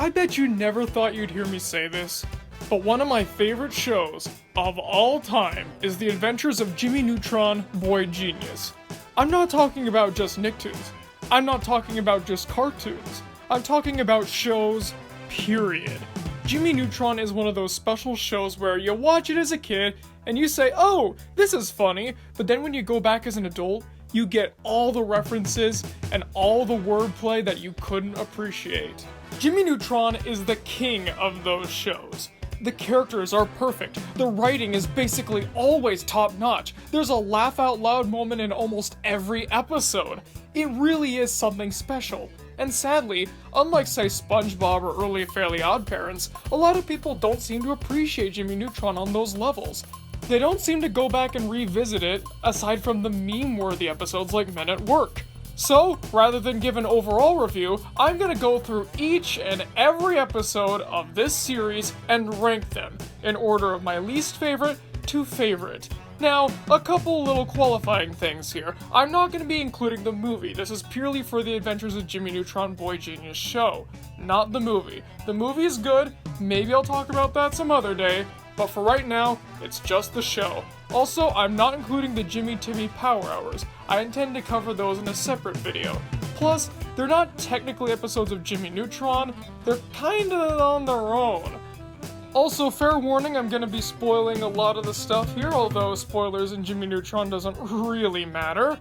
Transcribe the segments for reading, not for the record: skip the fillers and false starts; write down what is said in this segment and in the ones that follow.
I bet you never thought you'd hear me say this, but one of my favorite shows of all time is The Adventures of Jimmy Neutron, Boy Genius. I'm not talking about just Nicktoons. I'm not talking about just cartoons. I'm talking about shows, period. Jimmy Neutron is one of those special shows where you watch it as a kid and you say, oh, this is funny, but then when you go back as an adult, you get all the references and all the wordplay that you couldn't appreciate. Jimmy Neutron is the king of those shows. The characters are perfect. The writing is basically always top-notch. There's a laugh-out-loud moment in almost every episode. It really is something special. And sadly, unlike say SpongeBob or early Fairly Odd Parents, a lot of people don't seem to appreciate Jimmy Neutron on those levels. They don't seem to go back and revisit it, aside from the meme-worthy episodes like Men at Work. So, rather than give an overall review, I'm gonna go through each and every episode of this series and rank them, in order of my least favorite to favorite. Now, a couple little qualifying things here. I'm not gonna be including the movie. This is purely for the Adventures of Jimmy Neutron Boy Genius show, not the movie. The movie is good, maybe I'll talk about that some other day, but for right now, it's just the show. Also, I'm not including the Jimmy Timmy Power Hours. I intend to cover those in a separate video. Plus, they're not technically episodes of Jimmy Neutron, they're kinda on their own. Also, fair warning, I'm gonna be spoiling a lot of the stuff here, although spoilers in Jimmy Neutron doesn't really matter.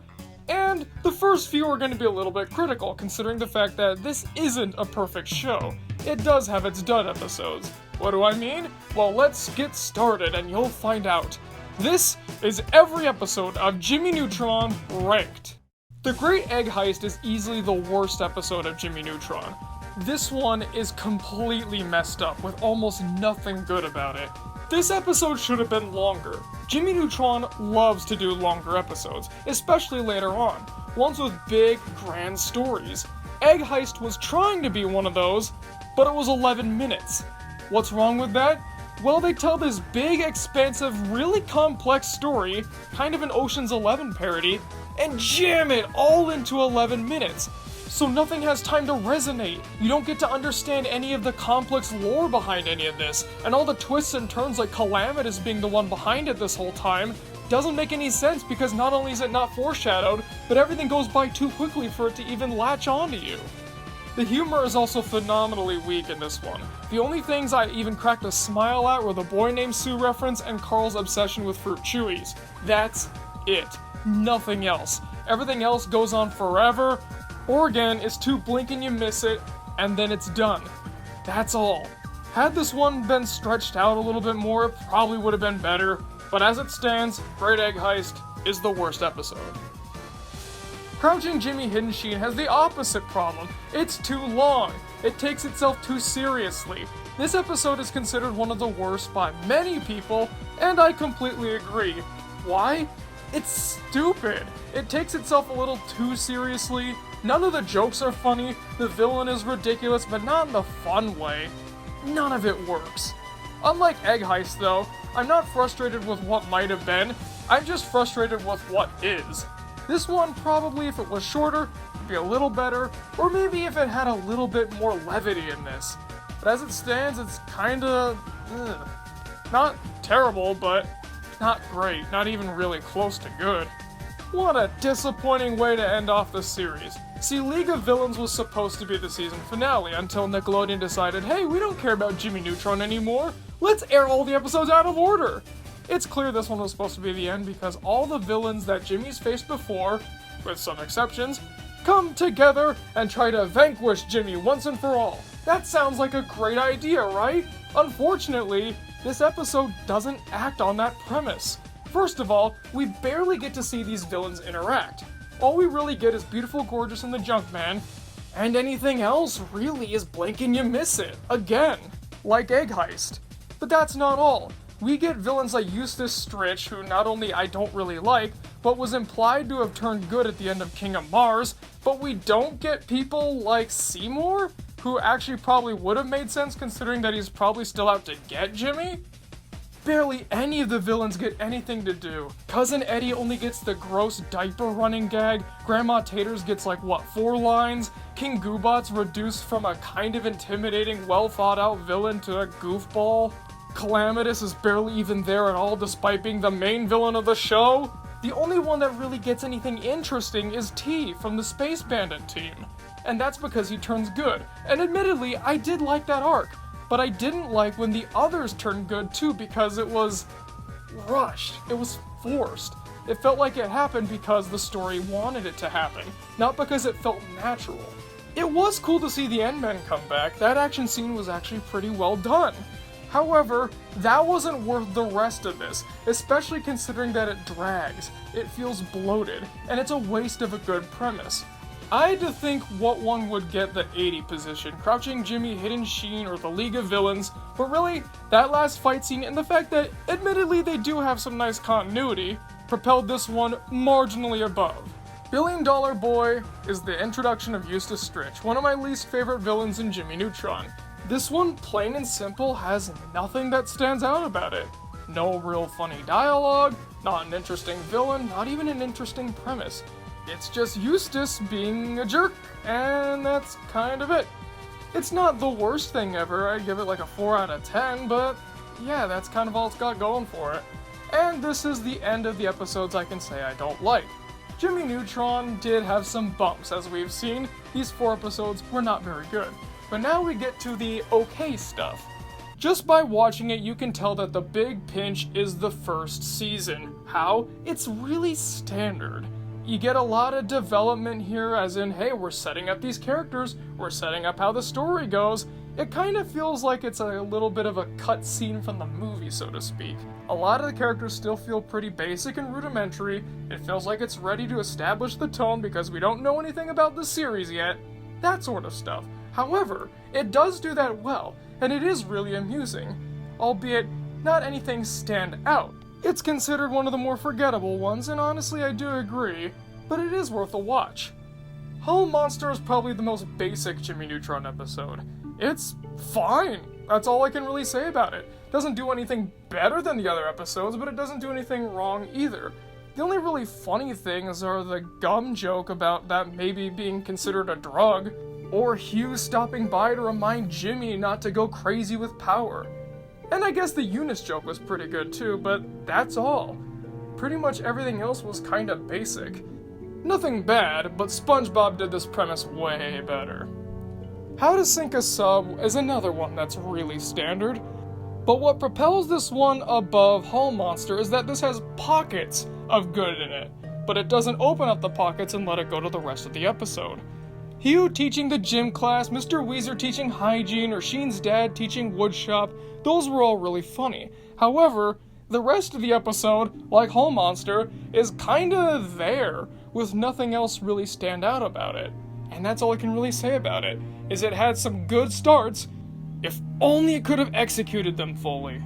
And the first few are gonna be a little bit critical, considering the fact that this isn't a perfect show. It does have its dud episodes. What do I mean? Well, let's get started and you'll find out. This is every episode of Jimmy Neutron ranked. The Great Egg Heist is easily the worst episode of Jimmy Neutron. This one is completely messed up with almost nothing good about it. This episode should have been longer. Jimmy Neutron loves to do longer episodes, especially later on, ones with big, grand stories. Egg Heist was trying to be one of those, but it was 11 minutes. What's wrong with that? Well, they tell this big, expansive, really complex story, kind of an Ocean's 11 parody, and jam it all into 11 minutes. So nothing has time to resonate. You don't get to understand any of the complex lore behind any of this, and all the twists and turns like Calamitous being the one behind it this whole time doesn't make any sense because not only is it not foreshadowed, but everything goes by too quickly for it to even latch onto you. The humor is also phenomenally weak in this one. The only things I even cracked a smile at were the Boy Named Sue reference and Carl's obsession with Fruit Chewies. That's it. Nothing else. Everything else goes on forever, or again, it's too blink and you miss it, and then it's done. That's all. Had this one been stretched out a little bit more, it probably would have been better, but as it stands, Great Egg Heist is the worst episode. Crouching Jimmy Hidden Sheen has the opposite problem. It's too long. It takes itself too seriously. This episode is considered one of the worst by many people, and I completely agree. Why? It's stupid. It takes itself a little too seriously. None of the jokes are funny. The villain is ridiculous, but not in the fun way. None of it works. Unlike Egg Heist, though, I'm not frustrated with what might have been. I'm just frustrated with what is. This one, probably if it was shorter, would be a little better, or maybe if it had a little bit more levity in this. But as it stands, it's kinda... not terrible, but not great, not even really close to good. What a disappointing way to end off the series. See, League of Villains was supposed to be the season finale until Nickelodeon decided, hey, we don't care about Jimmy Neutron anymore, let's air all the episodes out of order. It's clear this one was supposed to be the end because all the villains that Jimmy's faced before, with some exceptions, come together and try to vanquish Jimmy once and for all. That sounds like a great idea, right? Unfortunately, this episode doesn't act on that premise. First of all, we barely get to see these villains interact. All we really get is Beautiful, Gorgeous, and the Junkman, and anything else really is blink and you miss it, again, like Egg Heist. But that's not all. We get villains like Eustace Stritch, who not only I don't really like, but was implied to have turned good at the end of King of Mars, but we don't get people like Seymour, who actually probably would have made sense considering that he's probably still out to get Jimmy? Barely any of the villains get anything to do. Cousin Eddie only gets the gross diaper running gag, Grandma Taters gets 4 lines, King Goobot's reduced from a kind of intimidating, well thought out villain to a goofball. Calamitous is barely even there at all despite being the main villain of the show. The only one that really gets anything interesting is T from the Space Bandit team. And that's because he turns good. And admittedly, I did like that arc. But I didn't like when the others turned good too because it was rushed. It was forced. It felt like it happened because the story wanted it to happen, not because it felt natural. It was cool to see the End-Men come back. That action scene was actually pretty well done. However, that wasn't worth the rest of this, especially considering that it drags, it feels bloated, and it's a waste of a good premise. I had to think what one would get the 80 position, Crouching Jimmy, Hidden Sheen, or the League of Villains, but really, that last fight scene and the fact that, admittedly, they do have some nice continuity, propelled this one marginally above. Billion Dollar Boy is the introduction of Eustace Stritch, one of my least favorite villains in Jimmy Neutron. This one, plain and simple, has nothing that stands out about it. No real funny dialogue, not an interesting villain, not even an interesting premise. It's just Eustace being a jerk, and that's kind of it. It's not the worst thing ever, I'd give it a 4 out of 10, but yeah, that's kind of all it's got going for it. And this is the end of the episodes I can say I don't like. Jimmy Neutron did have some bumps, as we've seen. These 4 episodes were not very good. But now we get to the okay stuff. Just by watching it, you can tell that the big pinch is the first season. How? It's really standard. You get a lot of development here, as in, hey, we're setting up these characters, we're setting up how the story goes. It kind of feels like it's a little bit of a cut scene from the movie, so to speak. A lot of the characters still feel pretty basic and rudimentary. It feels like it's ready to establish the tone because we don't know anything about the series yet. That sort of stuff. However, it does do that well, and it is really amusing. Albeit, not anything stand out. It's considered one of the more forgettable ones, and honestly I do agree, but it is worth a watch. Hull Monster is probably the most basic Jimmy Neutron episode. It's fine. That's all I can really say about it. Doesn't do anything better than the other episodes, but it doesn't do anything wrong either. The only really funny things are the gum joke about that maybe being considered a drug, or Hugh stopping by to remind Jimmy not to go crazy with power. And I guess the Eunice joke was pretty good too, but that's all. Pretty much everything else was kinda basic. Nothing bad, but SpongeBob did this premise way better. How to Sink a Sub is another one that's really standard, but what propels this one above Hull Monster is that this has pockets of good in it, but it doesn't open up the pockets and let it go to the rest of the episode. Hugh teaching the gym class, Mr. Weezer teaching hygiene, or Sheen's dad teaching woodshop, those were all really funny. However, the rest of the episode, like Hull Monster, is kinda there, with nothing else really stand out about it. And that's all I can really say about it, is it had some good starts, if only it could have executed them fully.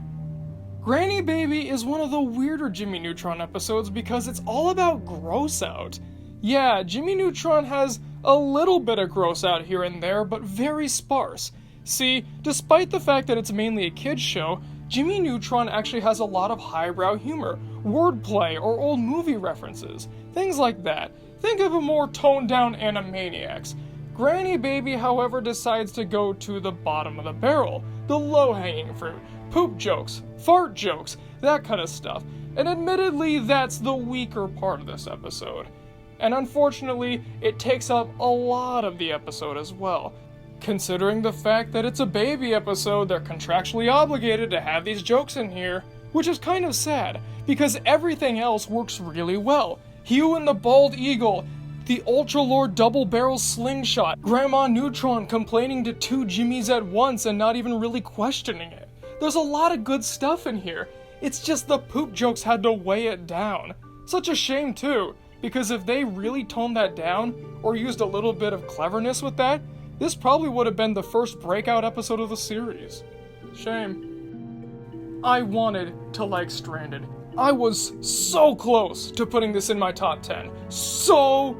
Granny Baby is one of the weirder Jimmy Neutron episodes because it's all about gross out. Yeah, Jimmy Neutron has a little bit of gross out here and there, but very sparse. See, despite the fact that it's mainly a kid's show, Jimmy Neutron actually has a lot of highbrow humor, wordplay, or old movie references, things like that. Think of a more toned-down Animaniacs. Granny Baby, however, decides to go to the bottom of the barrel, the low-hanging fruit, poop jokes, fart jokes, that kind of stuff, and admittedly, that's the weaker part of this episode. And unfortunately, it takes up a lot of the episode as well. Considering the fact that it's a baby episode, they're contractually obligated to have these jokes in here, which is kind of sad, because everything else works really well. Hugh and the Bald Eagle, the Ultra Lord double barrel slingshot, Grandma Neutron complaining to 2 Jimmys at once and not even really questioning it. There's a lot of good stuff in here. It's just the poop jokes had to weigh it down. Such a shame too, because if they really toned that down, or used a little bit of cleverness with that, this probably would have been the first breakout episode of the series. Shame. I wanted to like Stranded. I was so close to putting this in my top 10. So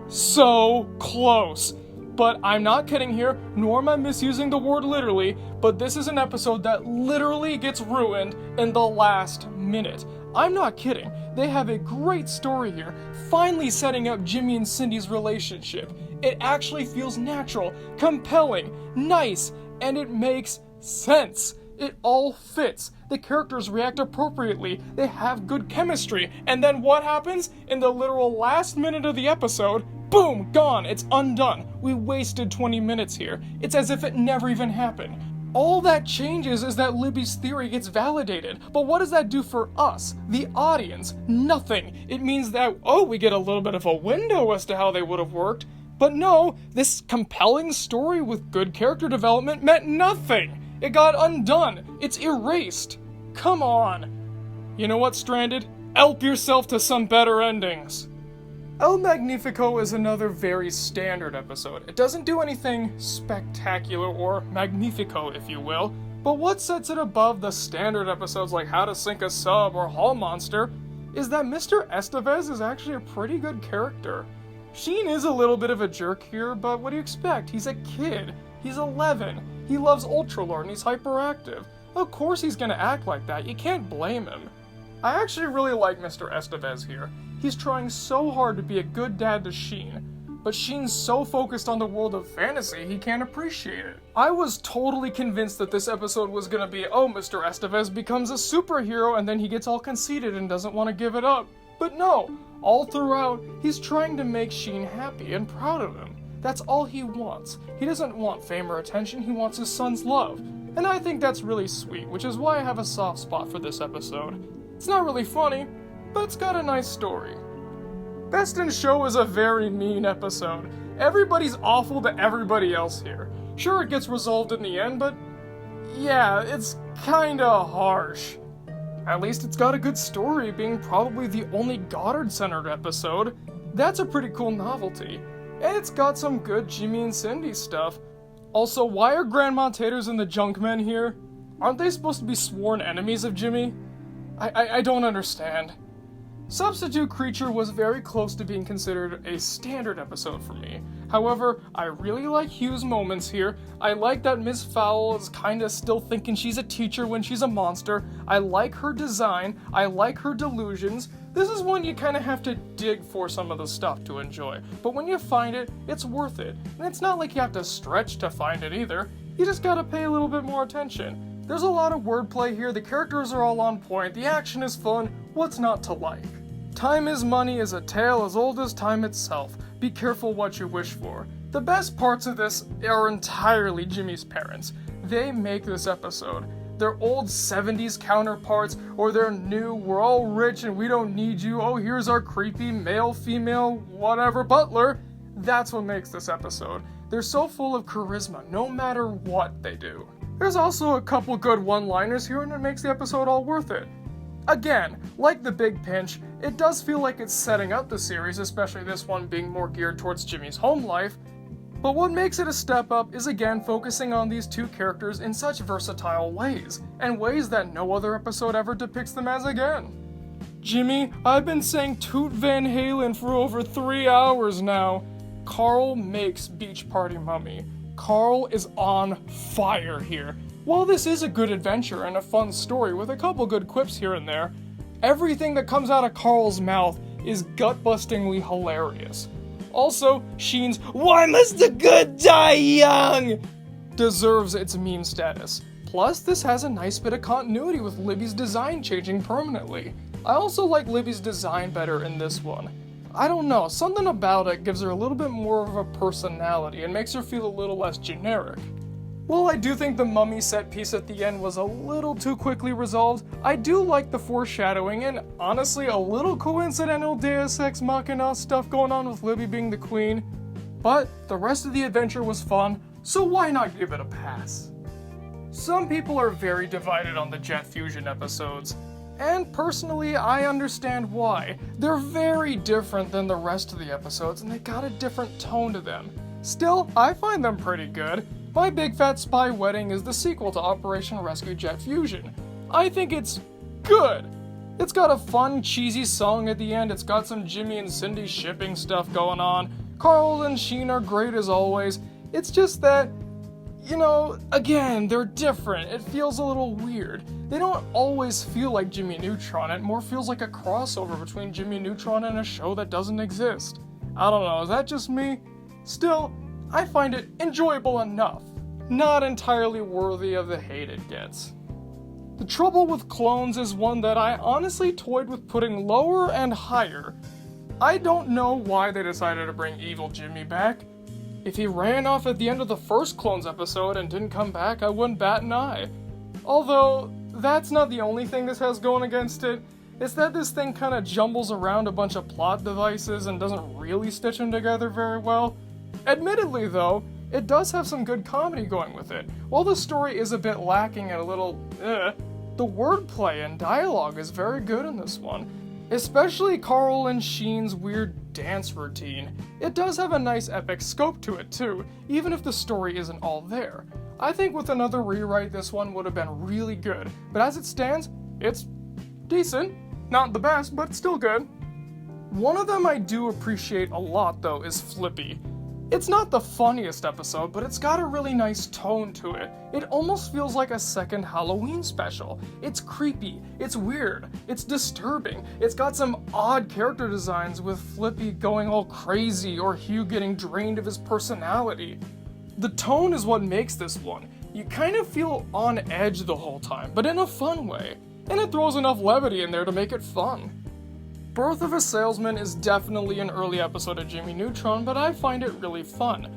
close. But I'm not kidding here, nor am I misusing the word literally, but this is an episode that literally gets ruined in the last minute. I'm not kidding. They have a great story here, finally setting up Jimmy and Cindy's relationship. It actually feels natural, compelling, nice, and it makes sense. It all fits. The characters react appropriately. They have good chemistry. And then what happens? In the literal last minute of the episode, boom, gone. It's undone. We wasted 20 minutes here. It's as if it never even happened. All that changes is that Libby's theory gets validated. But what does that do for us, the audience? Nothing. It means that, we get a little bit of a window as to how they would have worked. But no, this compelling story with good character development meant nothing. It got undone. It's erased. Come on. You know what, Stranded? Help yourself to some better endings. El Magnifico is another very standard episode. It doesn't do anything spectacular or magnifico, if you will, but what sets it above the standard episodes like How to Sink a Sub or Hall Monster is that Mr. Estevez is actually a pretty good character. Sheen is a little bit of a jerk here, but what do you expect? He's a kid. He's 11. He loves Ultralord and he's hyperactive. Of course he's gonna act like that. You can't blame him. I actually really like Mr. Estevez here. He's trying so hard to be a good dad to Sheen, but Sheen's so focused on the world of fantasy he can't appreciate it. I was totally convinced that this episode was gonna be, Mr. Estevez becomes a superhero and then he gets all conceited and doesn't want to give it up. But no, all throughout, he's trying to make Sheen happy and proud of him. That's all he wants. He doesn't want fame or attention, he wants his son's love. And I think that's really sweet, which is why I have a soft spot for this episode. It's not really funny, but it's got a nice story. Best in Show is a very mean episode. Everybody's awful to everybody else here. Sure, it gets resolved in the end, but yeah, it's kinda harsh. At least it's got a good story, being probably the only Goddard-centered episode. That's a pretty cool novelty. And it's got some good Jimmy and Cindy stuff. Also, why are Grandma Taters and the Junkmen here? Aren't they supposed to be sworn enemies of Jimmy? I don't understand. Substitute Creature was very close to being considered a standard episode for me. However, I really like Hugh's moments here. I like that Miss Fowl is kinda still thinking she's a teacher when she's a monster. I like her design. I like her delusions. This is one you kinda have to dig for some of the stuff to enjoy. But when you find it, it's worth it. And it's not like you have to stretch to find it either. You just gotta pay a little bit more attention. There's a lot of wordplay here, the characters are all on point, the action is fun, what's not to like? Time is Money is a tale as old as time itself. Be careful what you wish for. The best parts of this are entirely Jimmy's parents. They make this episode. Their old 70s counterparts, or their new, we're all rich and we don't need you, here's our creepy male, female, whatever butler. That's what makes this episode. They're so full of charisma, no matter what they do. There's also a couple good one-liners here and it makes the episode all worth it. Again, like The Big Pinch, it does feel like it's setting up the series, especially this one being more geared towards Jimmy's home life, but what makes it a step up is again focusing on these two characters in such versatile ways, and ways that no other episode ever depicts them as again. Jimmy, I've been saying Toot Van Halen for over 3 hours now. Carl makes Beach Party Mummy. Carl is on fire here. While this is a good adventure and a fun story with a couple good quips here and there, everything that comes out of Carl's mouth is gut-bustingly hilarious. Also, Sheen's "Why must the good die young?" deserves its meme status. Plus, this has a nice bit of continuity with Libby's design changing permanently. I also like Libby's design better in this one. I don't know, something about it gives her a little bit more of a personality and makes her feel a little less generic. While I do think the mummy set piece at the end was a little too quickly resolved, I do like the foreshadowing and honestly a little coincidental Deus Ex Machina stuff going on with Libby being the queen. But the rest of the adventure was fun, so why not give it a pass? Some people are very divided on the Jet Fusion episodes. And personally, I understand why. They're very different than the rest of the episodes, and they got a different tone to them. Still, I find them pretty good. My Big Fat Spy Wedding is the sequel to Operation Rescue Jet Fusion. I think it's good. It's got a fun, cheesy song at the end, it's got some Jimmy and Cindy shipping stuff going on. Carl and Sheen are great as always. It's just that, again, they're different. It feels a little weird. They don't always feel like Jimmy Neutron. It more feels like a crossover between Jimmy Neutron and a show that doesn't exist. I don't know, is that just me? Still, I find it enjoyable enough. Not entirely worthy of the hate it gets. The trouble with clones is one that I honestly toyed with putting lower and higher. I don't know why they decided to bring Evil Jimmy back. If he ran off at the end of the first Clones episode and didn't come back, I wouldn't bat an eye. Although, that's not the only thing this has going against it. It's that this thing kinda jumbles around a bunch of plot devices and doesn't really stitch them together very well. Admittedly though, it does have some good comedy going with it. While the story is a bit lacking and a little the wordplay and dialogue is very good in this one. Especially Carl and Sheen's weird dance routine. It does have a nice epic scope to it too, even if the story isn't all there. I think with another rewrite this one would have been really good, but as it stands, it's decent. Not the best, but still good. One of them I do appreciate a lot though is Flippy. It's not the funniest episode, but it's got a really nice tone to it. It almost feels like a second Halloween special. It's creepy, it's weird, it's disturbing. It's got some odd character designs with Flippy going all crazy or Hugh getting drained of his personality. The tone is what makes this one. You kind of feel on edge the whole time, but in a fun way. And it throws enough levity in there to make it fun. Birth of a Salesman is definitely an early episode of Jimmy Neutron, but I find it really fun.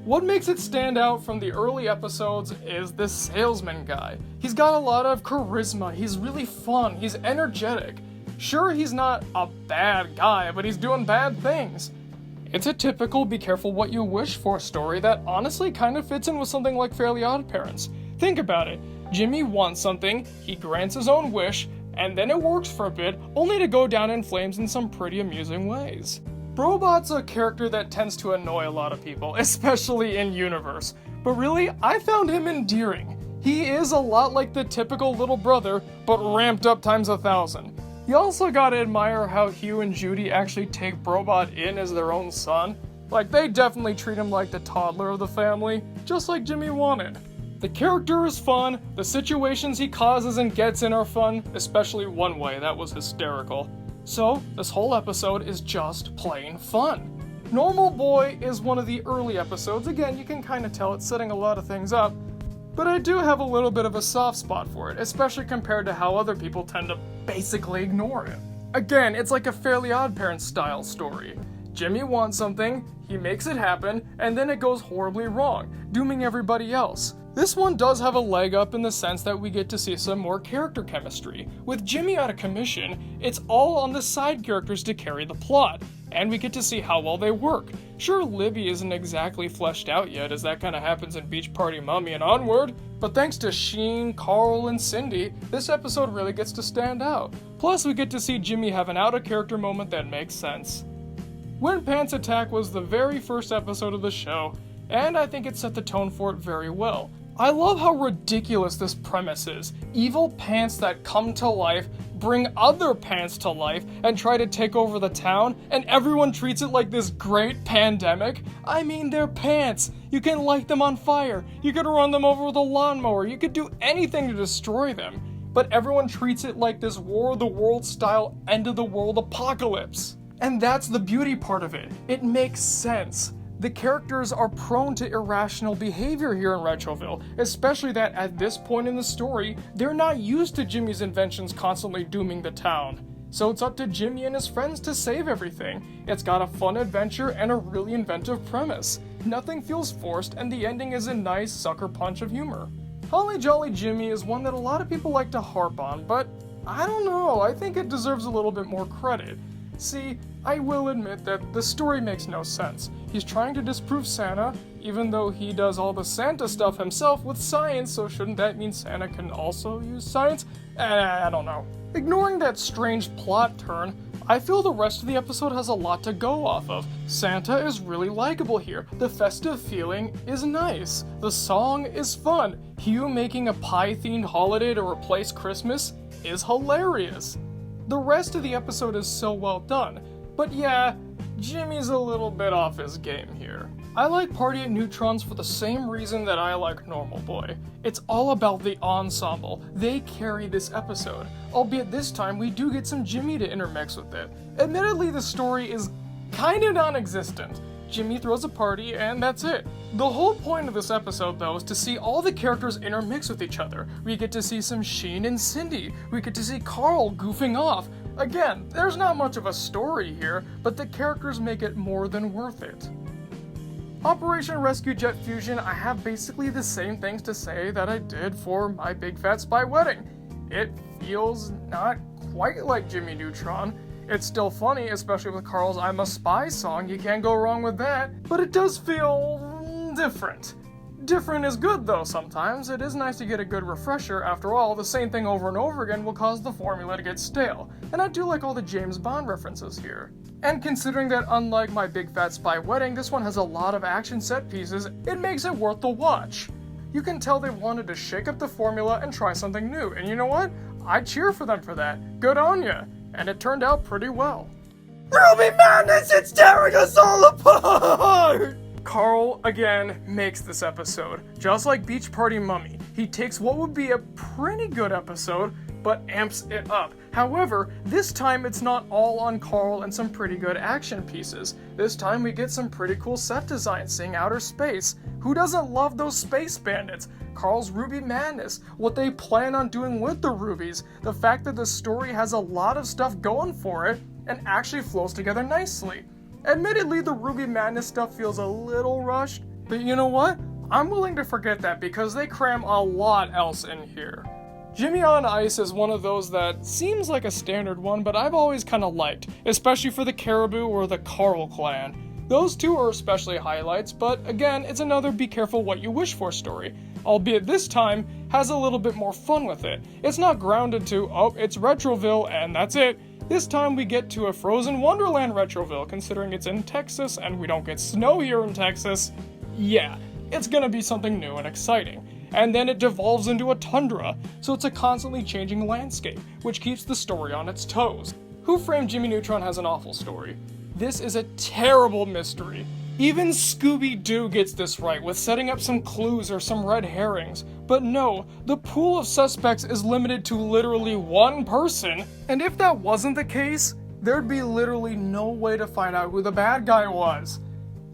What makes it stand out from the early episodes is this salesman guy. He's got a lot of charisma, he's really fun, he's energetic. Sure, he's not a bad guy, but he's doing bad things. It's a typical be careful what you wish for story that honestly kind of fits in with something like Fairly Odd Parents. Think about it. Jimmy wants something, he grants his own wish, and then it works for a bit, only to go down in flames in some pretty amusing ways. Brobot's a character that tends to annoy a lot of people, especially in universe, but really, I found him endearing. He is a lot like the typical little brother, but ramped up times 1,000. You also gotta admire how Hugh and Judy actually take Brobot in as their own son. Like, they definitely treat him like the toddler of the family, just like Jimmy wanted. The character is fun, the situations he causes and gets in are fun, especially one way, that was hysterical. So, this whole episode is just plain fun. Normal Boy is one of the early episodes, again you can kinda tell it's setting a lot of things up, but I do have a little bit of a soft spot for it, especially compared to how other people tend to basically ignore it. Again, it's like a Fairly Odd Parents style story. Jimmy wants something, he makes it happen, and then it goes horribly wrong, dooming everybody else. This one does have a leg up in the sense that we get to see some more character chemistry. With Jimmy out of commission, it's all on the side characters to carry the plot, and we get to see how well they work. Sure, Libby isn't exactly fleshed out yet, as that kinda happens in Beach Party Mummy and onward, but thanks to Sheen, Carl, and Cindy, this episode really gets to stand out. Plus, we get to see Jimmy have an out-of-character moment that makes sense. When Pants Attack was the very first episode of the show, and I think it set the tone for it very well. I love how ridiculous this premise is. Evil pants that come to life, bring other pants to life, and try to take over the town, and everyone treats it like this great pandemic. I mean, they're pants. You can light them on fire. You could run them over with a lawnmower. You could do anything to destroy them. But everyone treats it like this War of the Worlds style end of the world apocalypse. And that's the beauty part of it. It makes sense. The characters are prone to irrational behavior here in Retroville, especially that at this point in the story, they're not used to Jimmy's inventions constantly dooming the town. So it's up to Jimmy and his friends to save everything. It's got a fun adventure and a really inventive premise. Nothing feels forced, and the ending is a nice sucker punch of humor. Holly Jolly Jimmy is one that a lot of people like to harp on, but I don't know, I think it deserves a little bit more credit. See, I will admit that the story makes no sense. He's trying to disprove Santa, even though he does all the Santa stuff himself with science, so shouldn't that mean Santa can also use science? I don't know. Ignoring that strange plot turn, I feel the rest of the episode has a lot to go off of. Santa is really likable here, the festive feeling is nice, the song is fun, Hugh making a pie-themed holiday to replace Christmas is hilarious. The rest of the episode is so well done, but yeah, Jimmy's a little bit off his game here. I like Party at Neutron's for the same reason that I like Normal Boy. It's all about the ensemble. They carry this episode. Albeit this time we do get some Jimmy to intermix with it. Admittedly, the story is kinda non-existent. Jimmy throws a party and that's it. The whole point of this episode though is to see all the characters intermix with each other. We get to see some Sheen and Cindy. We get to see Carl goofing off. Again, there's not much of a story here, but the characters make it more than worth it. Operation Rescue Jet Fusion, I have basically the same things to say that I did for My Big Fat Spy Wedding. It feels not quite like Jimmy Neutron. It's still funny, especially with Carl's I'm a Spy song, you can't go wrong with that, but it does feel different. Different is good though sometimes. It is nice to get a good refresher. After all, the same thing over and over again will cause the formula to get stale. And I do like all the James Bond references here. And considering that unlike My Big Fat Spy Wedding, this one has a lot of action set pieces, it makes it worth the watch. You can tell they wanted to shake up the formula and try something new, and you know what? I cheer for them for that. Good on ya. And it turned out pretty well. Ruby Madness, it's tearing us all apart! Carl, again, makes this episode. Just like Beach Party Mummy, he takes what would be a pretty good episode, but amps it up. However, this time it's not all on Carl and some pretty good action pieces. This time we get some pretty cool set design seeing outer space. Who doesn't love those space bandits? Carl's Ruby Madness, what they plan on doing with the rubies, the fact that the story has a lot of stuff going for it, and actually flows together nicely. Admittedly, the Ruby Madness stuff feels a little rushed, but you know what? I'm willing to forget that because they cram a lot else in here. Jimmy on Ice is one of those that seems like a standard one, but I've always kind of liked, especially for the Caribou or the Carl clan. Those two are especially highlights, but again, it's another be careful what you wish for story, albeit this time has a little bit more fun with it. It's not grounded to, oh, it's Retroville and that's it. This time we get to a Frozen Wonderland Retroville, considering it's in Texas and we don't get snow here in Texas. Yeah, it's gonna be something new and exciting. And then it devolves into a tundra, so it's a constantly changing landscape, which keeps the story on its toes. Who Framed Jimmy Neutron has an awful story. This is a terrible mystery. Even Scooby-Doo gets this right with setting up some clues or some red herrings. But no, the pool of suspects is limited to literally one person. And if that wasn't the case, there'd be literally no way to find out who the bad guy was.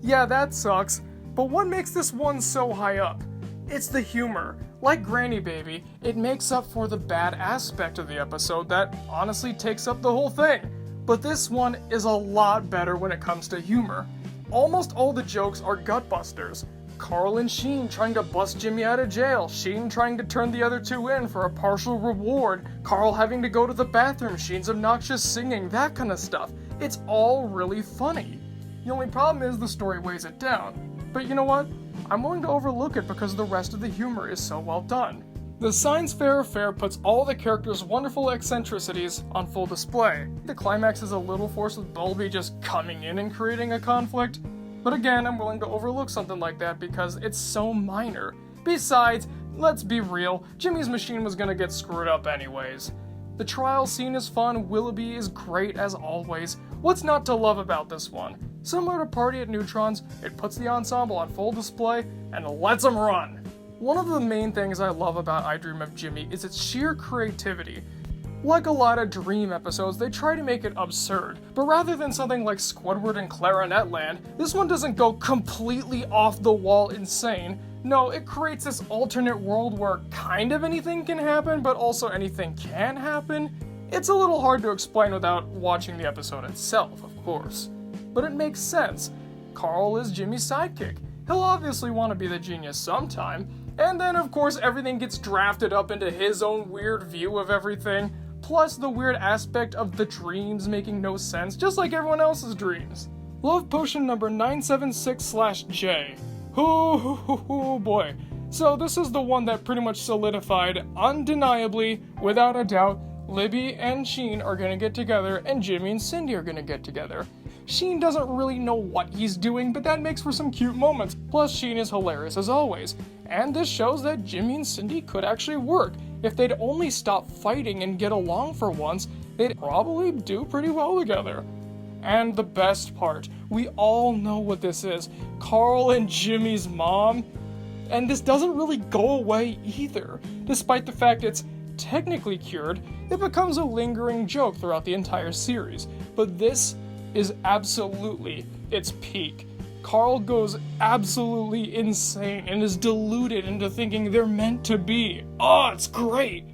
Yeah, that sucks. But what makes this one so high up? It's the humor. Like Granny Baby, it makes up for the bad aspect of the episode that honestly takes up the whole thing. But this one is a lot better when it comes to humor. Almost all the jokes are gutbusters. Carl and Sheen trying to bust Jimmy out of jail, Sheen trying to turn the other two in for a partial reward, Carl having to go to the bathroom, Sheen's obnoxious singing, that kind of stuff. It's all really funny. The only problem is the story weighs it down. But you know what? I'm willing to overlook it because the rest of the humor is so well done. The Science Fair affair puts all the characters' wonderful eccentricities on full display. The climax is a little forced with Bulby just coming in and creating a conflict, but again, I'm willing to overlook something like that because it's so minor. Besides, let's be real, Jimmy's machine was gonna get screwed up anyways. The trial scene is fun, Willoughby is great as always. What's not to love about this one? Similar to Party at Neutron's, it puts the ensemble on full display and lets them run. One of the main things I love about I Dream of Jimmy is its sheer creativity. Like a lot of Dream episodes, they try to make it absurd, but rather than something like Squidward and Clarinet Land, this one doesn't go completely off the wall insane. No, it creates this alternate world where kind of anything can happen, but also anything can happen. It's a little hard to explain without watching the episode itself, of course. But it makes sense. Carl is Jimmy's sidekick. He'll obviously want to be the genius sometime, and then of course everything gets drafted up into his own weird view of everything, plus the weird aspect of the dreams making no sense, just like everyone else's dreams. Love Potion number 976/J. Oh boy. So this is the one that pretty much solidified, undeniably, without a doubt, Libby and Sheen are gonna get together and Jimmy and Cindy are gonna get together. Sheen doesn't really know what he's doing, but that makes for some cute moments. Plus, Sheen is hilarious as always. And this shows that Jimmy and Cindy could actually work. If they'd only stop fighting and get along for once, they'd probably do pretty well together. And the best part, we all know what this is. Carl and Jimmy's mom. And this doesn't really go away either. Despite the fact it's technically cured, it becomes a lingering joke throughout the entire series. But this is absolutely its peak. Carl goes absolutely insane and is deluded into thinking they're meant to be. Oh, it's great!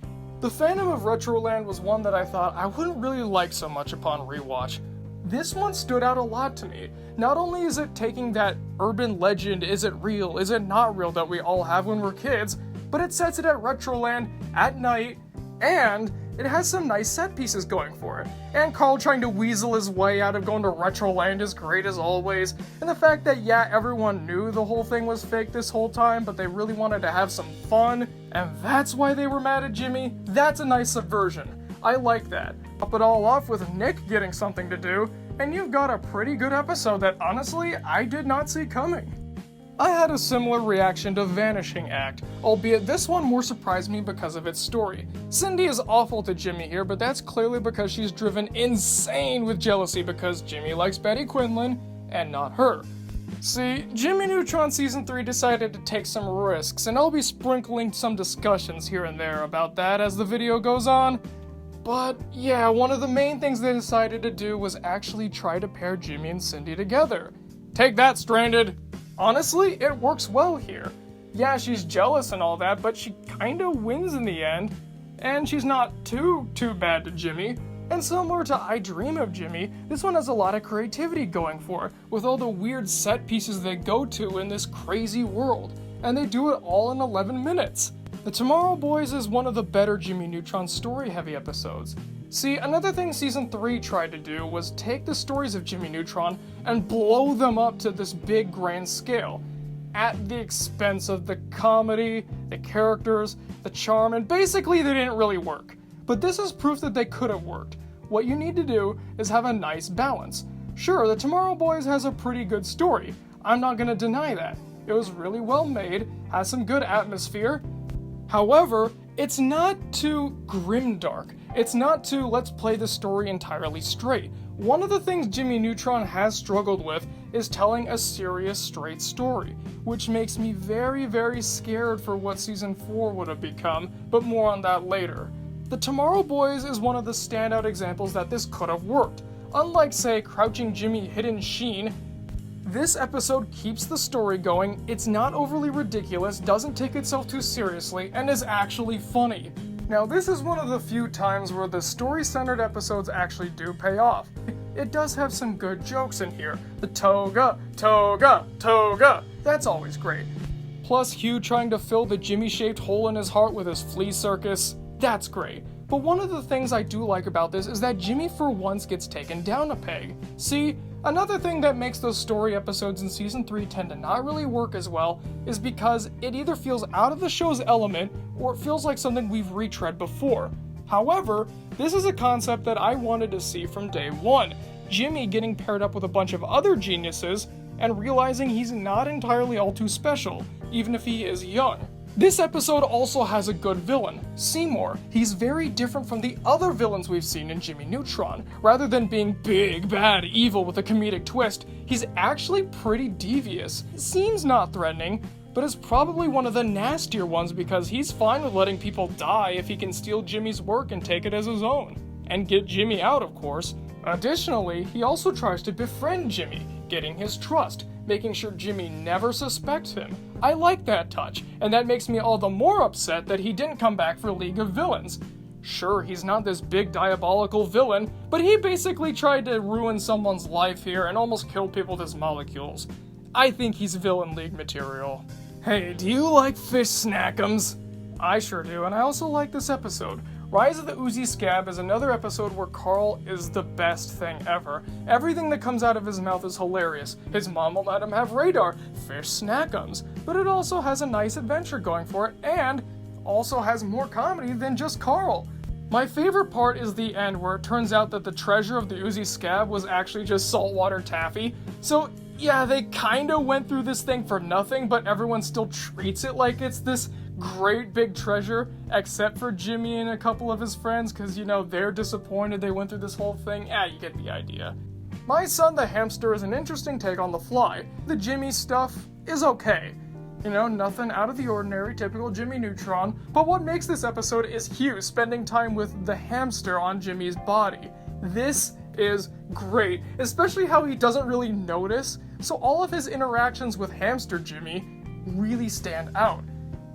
The Phantom of Retroland was one that I thought I wouldn't really like so much upon rewatch. This one stood out a lot to me. Not only is it taking that urban legend, is it real, is it not real, that we all have when we're kids, but it sets it at Retroland at night, and it has some nice set pieces going for it. And Carl trying to weasel his way out of going to Retroland is great as always. And the fact that, yeah, everyone knew the whole thing was fake this whole time, but they really wanted to have some fun, and that's why they were mad at Jimmy, that's a nice subversion. I like that. Top it all off with Nick getting something to do, and you've got a pretty good episode that honestly, I did not see coming. I had a similar reaction to Vanishing Act, albeit this one more surprised me because of its story. Cindy is awful to Jimmy here, but that's clearly because she's driven insane with jealousy because Jimmy likes Betty Quinlan, and not her. See, Jimmy Neutron Season 3 decided to take some risks, and I'll be sprinkling some discussions here and there about that as the video goes on. But yeah, one of the main things they decided to do was actually try to pair Jimmy and Cindy together. Take that, Stranded! Honestly, it works well here. Yeah, she's jealous and all that, but she kinda wins in the end, and she's not too bad to Jimmy. And similar to I Dream of Jimmy, this one has a lot of creativity going for it, with all the weird set pieces they go to in this crazy world, and they do it all in 11 minutes. The Tomorrow Boys is one of the better Jimmy Neutron story-heavy episodes. See, another thing Season 3 tried to do was take the stories of Jimmy Neutron and blow them up to this big grand scale, at the expense of the comedy, the characters, the charm, and basically they didn't really work. But this is proof that they could have worked. What you need to do is have a nice balance. Sure, the Tomorrow Boys has a pretty good story. I'm not gonna deny that. It was really well made, has some good atmosphere. However, it's not too grimdark. It's not too let's play the story entirely straight. One of the things Jimmy Neutron has struggled with is telling a serious, straight story, which makes me very, very scared for what Season 4 would have become, but more on that later. The Tomorrow Boys is one of the standout examples that this could have worked. Unlike, say, Crouching Jimmy, Hidden Sheen, this episode keeps the story going, it's not overly ridiculous, doesn't take itself too seriously, and is actually funny. Now, this is one of the few times where the story-centered episodes actually do pay off. It does have some good jokes in here. The toga, toga, toga, that's always great. Plus, Hugh trying to fill the Jimmy-shaped hole in his heart with his flea circus, that's great. But one of the things I do like about this is that Jimmy for once gets taken down a peg. See, another thing that makes those story episodes in Season 3 tend to not really work as well is because it either feels out of the show's element or it feels like something we've retread before. However, this is a concept that I wanted to see from day one. Jimmy getting paired up with a bunch of other geniuses and realizing he's not entirely all too special, even if he is young. This episode also has a good villain, Seymour. He's very different from the other villains we've seen in Jimmy Neutron. Rather than being big, bad, evil with a comedic twist, he's actually pretty devious. Seems not threatening, but is probably one of the nastier ones because he's fine with letting people die if he can steal Jimmy's work and take it as his own. And get Jimmy out, of course. Additionally, he also tries to befriend Jimmy, getting his trust, making sure Jimmy never suspects him. I like that touch, and that makes me all the more upset that he didn't come back for League of Villains. Sure, he's not this big diabolical villain, but he basically tried to ruin someone's life here and almost kill people with his molecules. I think he's Villain League material. Hey, do you like fish snackums? I sure do, and I also like this episode. Rise of the Uzi Scab is another episode where Carl is the best thing ever. Everything that comes out of his mouth is hilarious. His mom will let him have radar, fish snackums, but it also has a nice adventure going for it, and also has more comedy than just Carl. My favorite part is the end where it turns out that the treasure of the Uzi Scab was actually just saltwater taffy. So yeah, they kinda went through this thing for nothing, but everyone still treats it like it's this great big treasure, except for Jimmy and a couple of his friends, because, you know, they're disappointed they went through this whole thing. You get the idea. My Son the Hamster is an interesting take on The Fly. The Jimmy stuff is okay. You know, nothing out of the ordinary, typical Jimmy Neutron, but what makes this episode is Hugh spending time with the hamster on Jimmy's body. This is great, especially how he doesn't really notice, so all of his interactions with Hamster Jimmy really stand out.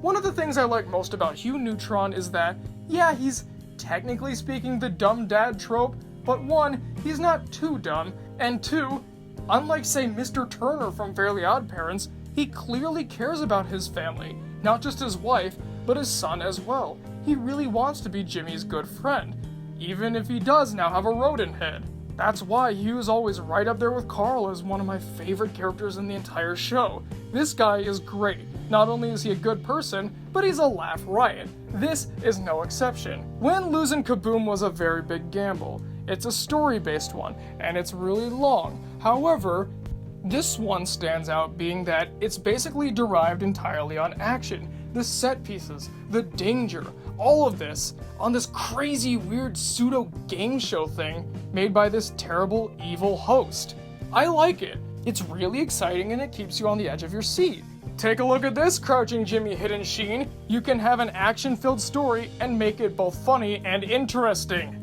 One of the things I like most about Hugh Neutron is that, yeah, he's technically speaking the dumb dad trope, but one, he's not too dumb, and two, unlike say Mr. Turner from Fairly Odd Parents, he clearly cares about his family, not just his wife, but his son as well. He really wants to be Jimmy's good friend, even if he does now have a rodent head. That's why Hugh's always right up there with Carl as one of my favorite characters in the entire show. This guy is great. Not only is he a good person, but he's a laugh riot. This is no exception. When Losing Kaboom was a very big gamble. It's a story-based one, and it's really long. However, this one stands out being that it's basically derived entirely on action. The set pieces, the danger, all of this on this crazy weird pseudo game show thing made by this terrible evil host. I like it. It's really exciting and it keeps you on the edge of your seat. Take a look at this Crouching Jimmy Hidden Sheen. You can have an action-filled story and make it both funny and interesting.